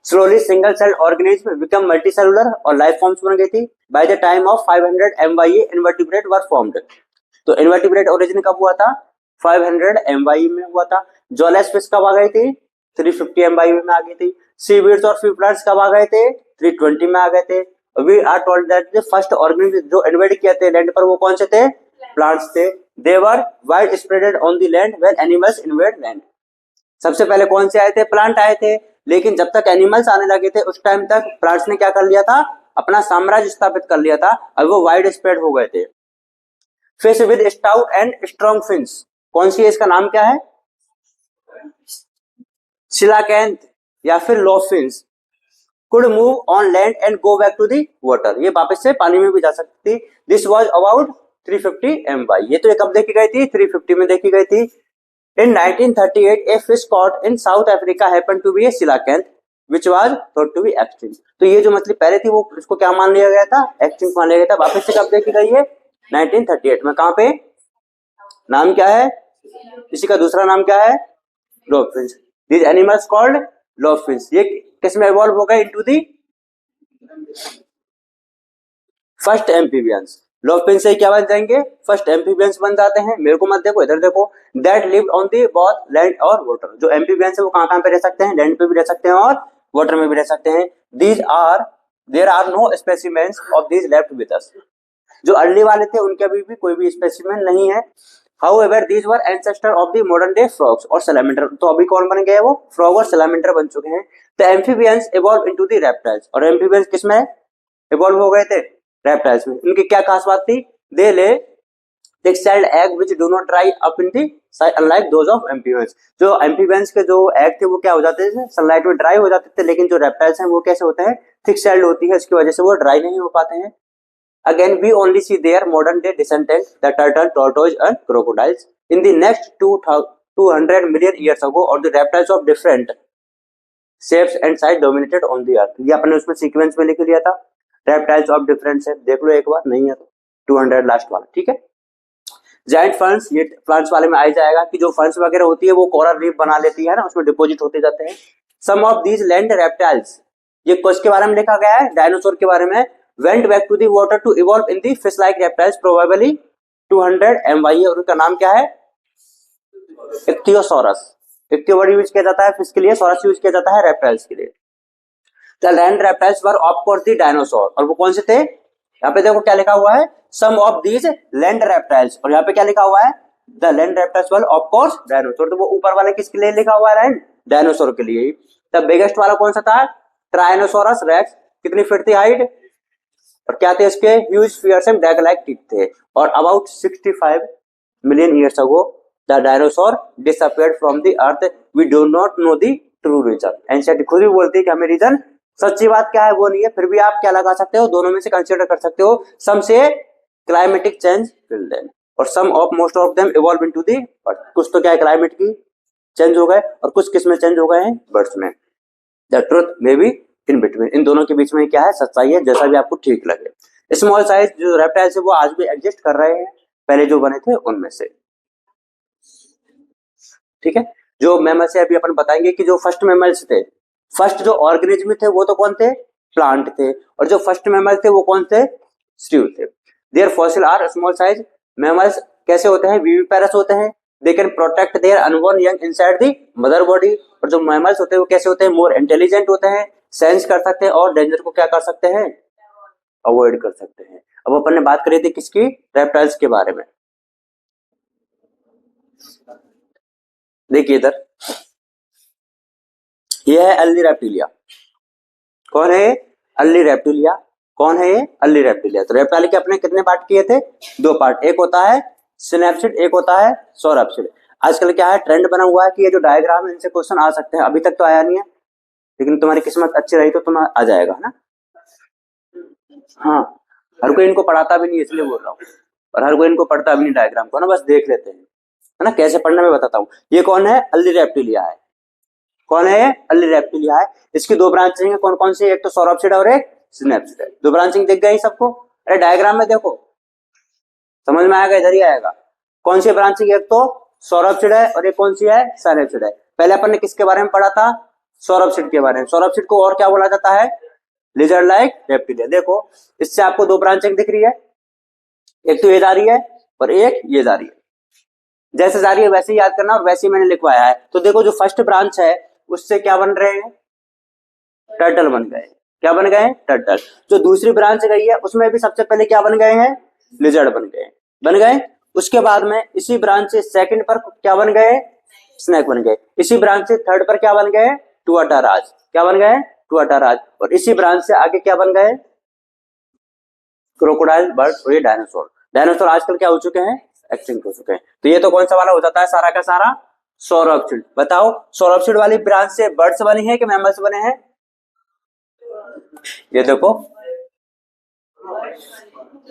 Slowly single cell organism become multicellular और लाइफ फॉर्म्स बन गई थी। By the time of 500 MYA invertebrate were formed. तो इन्वर्टिब्रेट ओरिजिन कब हुआ था? 500 MYA में हुआ था। जॉलेस फिश कब आ गई थी? 350 MYA में आ गई थी। सीवीड्स और फ्यू प्लांट्स कब आ गए थे? 320 में आ गए थे। We are told that the first organism जो इन्वेड किए थे लैंड पर वो कौन से थे? प्लांट्स थे। They were wide spreaded on the land when animals invade land. सबसे पहले कौन से आए थे? प्लांट आए थे। लेकिन जब तक एनिमल्स आने लगे थे उस टाइम तक प्लांट्स ने क्या कर लिया था? अपना साम्राज्य स्थापित कर लिया था, अब वो वाइड स्प्रेड हो गए थे। Fish with stout and strong fins, कौन सी है, इसका नाम क्या है, सिलाकेंथ या फिर lobefins, could move on land and go back to the water, ये वापस से पानी में भी जा सकती थी। दिस वाज अबाउट 350 MY, ये तो कब देखी गई थी, 350 में देखी गई थी। In 1938, a fish caught in South Africa happened to be a coelacanth, which was thought to be extinct. तो ये जो मछली पहले थी वो इसको क्या मान लिया गया था, एक्सटिंक्ट मान लिया गया था। वापस से कब देखी गई है, 1938 में। कहाँ पे, नाम क्या है, इसी का दूसरा नाम क्या है, dolphins. These animals called dolphins, ये किस में इवॉल्व हो गए, into the first amphibians. Dolphin से क्या बन जाएंगे, फर्स्ट एम्फीबियंस बन जाते हैं। मेरे को मत देखो, इधर देखो, that lived on the both land और वाटर, जो एम्फीबियंस है वो कहां पे रह सकते हैं, लैंड पे भी रह सकते हैं और वाटर में भी रह सकते हैं। There are no specimens of these left with us, जो अर्ली वाले थे उनके अभी भी कोई भी स्पेसिमेन नहीं है। However, these were ancestor of the modern day frogs और salamander, तो अभी कौन बन गए, वो फ्रॉग और सैलामेंडर बन चुके हैं। तो amphibians evolve into the reptiles, और एम्फीबियंस किसमें इवॉल्व हो गए थे, रेप्टाइल्स में। इनकी क्या खास बात थी, दे ले thick-shelled egg which do not dry up in the sun unlike those of amphibians, जो एम्फीबियंस के जो एग थे वो क्या हो जाते थे, सनलाइट में ड्राई हो जाते थे, लेकिन जो रेप्टाइल्स हैं वो कैसे होते हैं, थिक शेल्ड होती है, इसकी वजह से वो ड्राई नहीं हो पाते हैं। Again, we only see their modern day descendants, the turtle, tortoise, and crocodiles. In the next 200 million years ago, or the reptiles of different shapes and size dominated on the earth. ये अपने उसमें sequence में लिख लिया था, reptiles of different shapes, देख लो एक बार, नहीं है तो 200 लास्ट वाला, ठीक है। जाइंट फंड्स, ये प्लांट्स वाले में आ जाएगा कि जो फंड्स वगैरह होती है वो कोरल रीफ बना लेती है ना, उसमें डिपॉजिट होते जाते हैं। सम ऑफ दीज लैंड रेप्टाइल्स, ये किसके बारे में लिखा गया है, डायनासोर के बारे में। went back to the water to evolve in the fish like reptiles probably 200 MY, और उनका नाम क्या है, इक्थियोसॉरस। इक्थियो वर्ड यूज किया जाता है फिश के लिए, सॉरस यूज किया जाता है रेप्टाइल्स के लिए। The land reptiles were of course the dinosaur, और वो कौन से थे, यहाँ पे देखो क्या लिखा हुआ है, सम ऑफ दीज लैंड रेप्टाइल्स, और यहाँ पे क्या लिखा हुआ है, the land reptiles were of course dinosaur, तो वो ऊपर वाले किसके लिए लिखा हुआ है, डायनासोर के लिए। द बिगेस्ट वाला कौन सा था, ट्रायनोसोरस रेक्स, कितनी फीट थी हाइट, और क्या थे इसके, ह्यूज फियर्स एंड ड्रैग लाइक टीथ थे। और about 65 million years ago the dinosaur disappeared from the earth, we do not know the true reason. NCERT खुद भी बोलती है कि हमें रीजन, सच्ची बात क्या है वो नहीं है, फिर भी आप क्या लगा सकते हो, दोनों में से कंसीडर कर सकते हो। सम से क्लाइमेटिक चेंज विल देम, और some of most of them evolve into the earth, कुछ तो क्या है क्लाइमेट की चेंज हो गए और कुछ किस में चेंज हो गए हैं, बर्ड्स में। The truth may be in between, इन दोनों के बीच में क्या है, सच्चाई है, जैसा भी आपको ठीक लगे। स्मॉल साइज जो रेप्टाइल्स है वो आज भी एग्जिस्ट कर रहे हैं, पहले जो बने थे उनमें से, ठीक है। जो मैमल्स है अभी अपन बताएंगे कि जो फर्स्ट मैमल्स थे, फर्स्ट जो ऑर्गेनिज्म थे वो तो कौन थे, प्लांट थे, और जो फर्स्ट मैमल थे वो कौन थे, स्ट्यू थे। Their fossil are small size. Mammals कैसे होते हैं, विविपेरस होते हैं, they can protect their unborn young inside the mother body. और जो मैमल्स होते हैं वो कैसे होते हैं, मोर इंटेलिजेंट होते हैं, सेंस कर सकते हैं और डेंजर को क्या कर सकते हैं, अवॉइड कर सकते हैं। अब अपन ने बात करी थी किसकी, रेप्टाइल्स के बारे में। देखिए इधर, ये है अर्ली रेप्टिलिया। कौन है ये, अर्ली रेप्टिलिया। कौन है ये, अर्ली रेप्टिलिया। तो रेप्टाइल के अपने कितने पार्ट किए थे, दो पार्ट, एक होता है सिनेप्सिड, एक होता है सौरप्सिड। आजकल क्या है, ट्रेंड बना हुआ है कि ये जो डायग्राम है इनसे क्वेश्चन आ सकते हैं। अभी तक तो आया नहीं है, लेकिन तुम्हारी किस्मत अच्छी रही तो तुम्हें आ जाएगा, है ना। हाँ, हर कोई इनको पढ़ाता भी नहीं, इसलिए बोल रहा हूँ, और हर कोई इनको पढ़ता भी नहीं डायग्राम को ना, बस देख लेते हैं, है ना। कैसे पढ़ना मैं बताता हूँ। ये कौन है, अर्ली रेप्टिलिया है। कौन है, अर्ली रेप्टिलिया है। इसकी दो ब्रांचिंग है, कौन कौन सी, एक तो सौरप्सिड और एक सिनेप्सिड है। दो ब्रांचिंग दिख गई सबको, अरे डायग्राम में देखो, समझ में आएगा, इधर ही आएगा। कौन सी ब्रांचिंग, एक तो सौरप्सिड है और एक कौन सी है, सिनेप्सिड है। पहले अपन ने किसके बारे में पढ़ा था, सौरप्सिड के बारे में। सौरप्सिड को और क्या बोला जाता है, लिजर्ड लाइक रेप्टिलिया। देखो इससे आपको दो ब्रांचिंग दिख रही है, एक तो ये जा रही है और एक ये जा रही है। जैसे जा रही है वैसे ही याद करना, और वैसे ही मैंने लिखवाया है। तो देखो जो फर्स्ट ब्रांच है उससे क्या बन रहे हैं, टर्टल बन गए। क्या बन गए, टर्टल। जो दूसरी ब्रांच गई है उसमें भी सबसे पहले क्या बन गए हैं, लिजर्ड बन गए। उसके बाद में इसी ब्रांच से सेकंड पर क्या बन गए, स्नेक बन गए। इसी ब्रांच से थर्ड पर क्या बन गए, टुआटाराज। क्या बन गए, टुआटाराज। और इसी ब्रांच से आगे क्या बन गए, क्रोकोडाइल, बर्ड और ये डायनासोर। डायनासोर आजकल क्या हो चुके हैं, एक्सटिंक्ट हो चुके हैं। तो ये तो कौन सा वाला हो जाता है सारा का सारा, सौरभशीड। बताओ सौरभशीड वाली ब्रांच से बर्ड्स बने हैं कि मैमल्स बने हैं? ये देखो,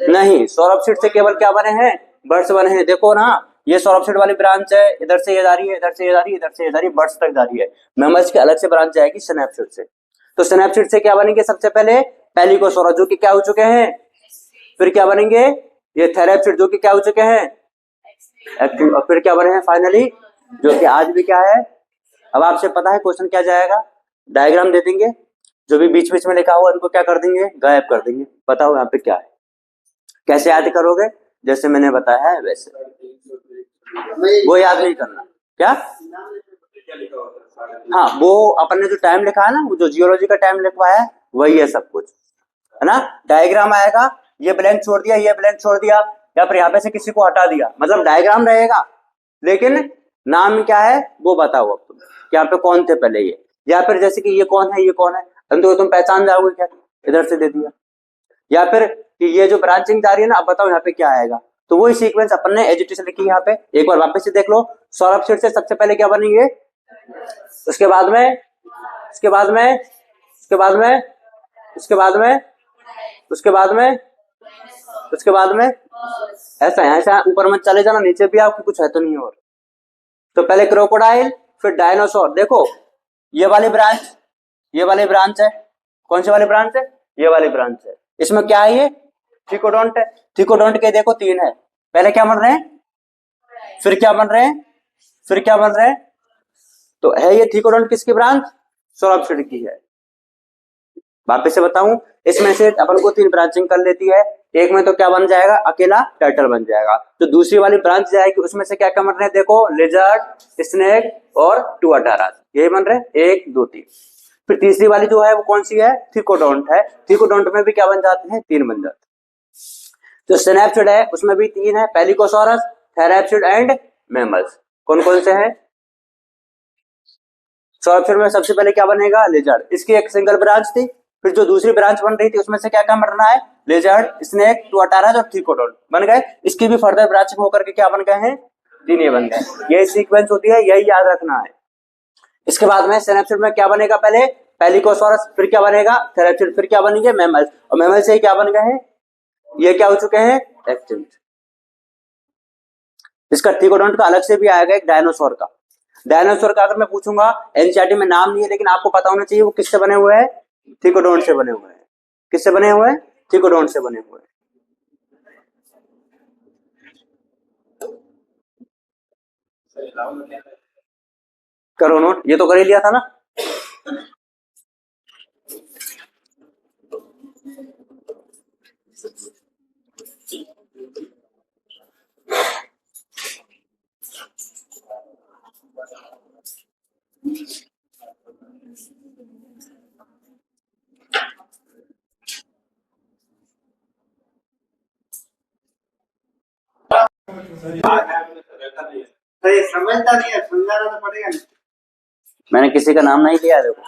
नहीं, सौरभशीड से केवल क्या बने हैं, बर्ड्स बने हैं। देखो ना, ये सौरभशीड वाली ब्रांच है, इधर से ये जा रही है, इधर से ये जा रही है, इधर से ये जा रही है, बर्ड्स तक जा रही है। मैमल्स की अलग से ब्रांच जाएगी स्नैपसीड से। तो स्नैपसीड से क्या बनेंगे, सबसे पहले पेलिकोसौरा जो कि क्या हो चुके हैं, फिर क्या बनेंगे ये थेरेपसीड जो कि क्या हो चुके हैं, एक्टिव, और फिर क्या बने हैं फाइनली जो कि आज भी क्या है। अब आपसे पता है क्वेश्चन क्या जाएगा, डायग्राम दे देंगे, जो भी बीच बीच में लिखा हुआ उनको क्या कर देंगे, गायब कर देंगे। बताओ यहाँ पे क्या है, कैसे याद करोगे, जैसे मैंने बताया है वैसे, वो याद नहीं करना क्या। हाँ, वो अपन ने जो टाइम लिखा है ना, वो जो जियोलॉजी का टाइम लिखवाया है वही है सब कुछ, है ना। डायग्राम आएगा, ये ब्लैंक छोड़ दिया, ये ब्लैंक छोड़ दिया, या फिर यहाँ पे से किसी को हटा दिया, मतलब डायग्राम रहेगा, लेकिन नाम क्या है वो बताओ अब तुम, यहाँ पे कौन थे पहले ये, या फिर जैसे कि ये कौन है, ये कौन है, तो तुम पहचान जाओगे क्या, इधर से दे दिया। या फिर कि ये जो ब्रांचिंग जा रही है ना, अब बताओ यहाँ पे क्या आएगा। तो वही सीक्वेंस अपन ने एजुकेशन लिखी है यहाँ पे, एक बार वापस से देख लो। सौरभशीड से सबसे पहले क्या बनेंगे, उसके बाद में, उसके बाद में, उसके बाद में, उसके बाद में, उसके बाद में, उसके बाद में, ऐसा है, ऐसा ऊपर मत चले जाना, नीचे भी आपको कुछ है तो नहीं। और तो पहले क्रोकोडाइल, फिर डायनासोर। देखो ये वाली ब्रांच, ये वाली ब्रांच है, कौन सी वाली ब्रांच है, ये वाली ब्रांच है। इसमें क्या है, ये थिकोडोंट है। थिकोडोंट के देखो तीन है, पहले क्या बन रहे हैं, फिर क्या बन रहे हैं, फिर क्या बन रहे हैं। तो है ये थिकोडोंट किसकी ब्रांच, सौरभशीड की है। वापस से बताऊं, इसमें से अपन को तीन ब्रांचिंग कर लेती है, एक में तो क्या बन जाएगा, अकेला टर्टल बन जाएगा। तो दूसरी वाली ब्रांच जाएगी, उसमें से क्या क्या बन रहे हैं, देखो लिजर्ड, स्नेक और टुआटारा, यही बन रहे हैं, 1 2 3। फिर तीसरी वाली जो है वो कौन सी है, थिकोडोंट है। थिकोडोंट में भी क्या बन जाते हैं, 3 बन जाते हैं। जो स्नैपसीड है उसमें भी 3 है, पेलिकोसॉरस, थेरेपसीड एंड मैमल्स। कौन कौन से हैं, सौरभशीड में सबसे पहले क्या बनेगा, लिजर्ड, इसकी एक सिंगल ब्रांच थी। फिर जो दूसरी ब्रांच बन रही थी उसमें से क्या क्या बनना है, लिजर्ड, स्नेक, टुआटारा और थिकोडोंट बन गए। इसकी भी फर्दर ब्रांचिंग होकर के क्या बन गए हैं, 3 ये बन गए। यही सीक्वेंस होती है, यही याद रखना है। इसके बाद में स्नैपसीड में क्या बनेगा, पहले पेलिकोसॉरस, फिर क्या बनेगा थेरेपसीड, फिर क्या बनेंगे मैमल्स, और मैमल्स से क्या बन गए हैं, ये क्या हो चुके हैं, एक्सटिंक्ट। इसका थिकोडोंट का अलग से भी आएगा एक डायनासोर का। डायनासोर का अगर मैं पूछूंगा, एनसीईआरटी में नाम नहीं है लेकिन आपको पता होना चाहिए वो किससे बने हुए हैं, थिकोडोंट से बने हुए हैं। किससे बने हुए हैं, थिकोडोंट से बने हुए हैं। करो नोट, ये तो कर ही लिया था ना। समझता नहीं है, समझाना तो पड़ेगा। मैंने किसी का नाम नहीं लिया, देखो।